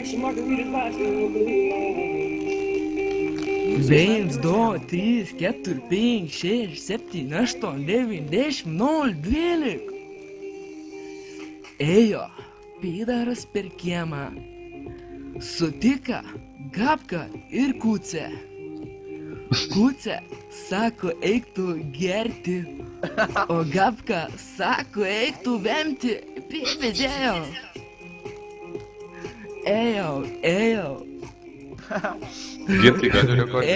extra margaritas by Silver. 1, 2, 3, 4, 5, 6, 7, 8, 9, 10, 0, 12. Ėjo Pydaras per kiemą, sutika Gabką ir Kucę. Kucė sako, eik tu gerti, o Gabka sako, eik tu vemti, vedėjo. Ėjau. Girtai galiu rekorduoti.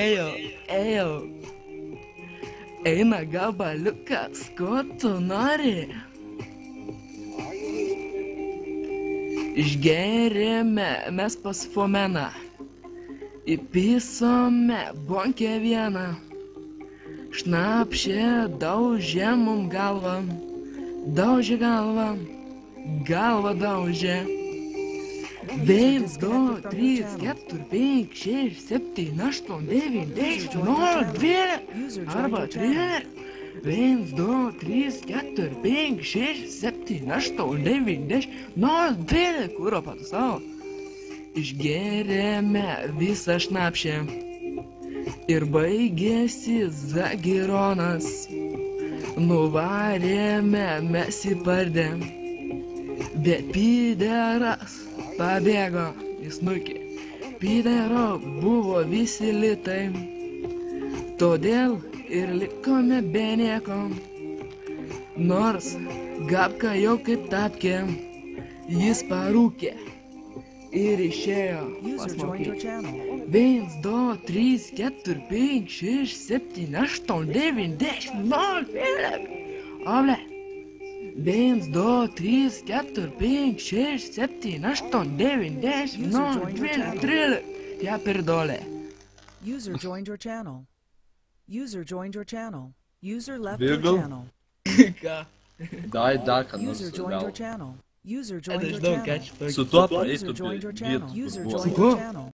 Ėjau. Eina gabaliukas, ko tu nori? Išgerėme mes pas Fomeną, įpisome bonkę vieną, šnapšė daužė mum galvą, galvą daužė. 1, 2, 3, 4, 5, 6, 7, 8, 9, 10, 0, 12, arba 13. 1, 2, 3, 4, 5, 6, 7, 8, 9, 10, 0, 12, kuro patusau. Išgerėme visą šnapšę ir baigėsi Zagironas. Nuvarėme mes į pardę, bet Pydaras pabėgo į snukį. Pydaro buvo visi litai, todėl ir likome be nieko. Nors Gabka jau kaip tapkė, jis parūkė ir išėjo pas mokyklą. 1, 2, 3, 4, 5, 6, 7, 8, 9, 10, 0, 12. Oble. 1, 2, 3, 4, 5, 6, 7, 8, 9, 10, 0, 12, 13. Ja pierdolę. User joined your channel. User joined your channel. User left Virgil? your channel. Ką? Dar ką nors User joined your gal. channel. User joined your Nežinau, ką channel. čia tokio. Su tuo User praeitų joined your vietų, channel. kur User buvo. joined kuo? your channel.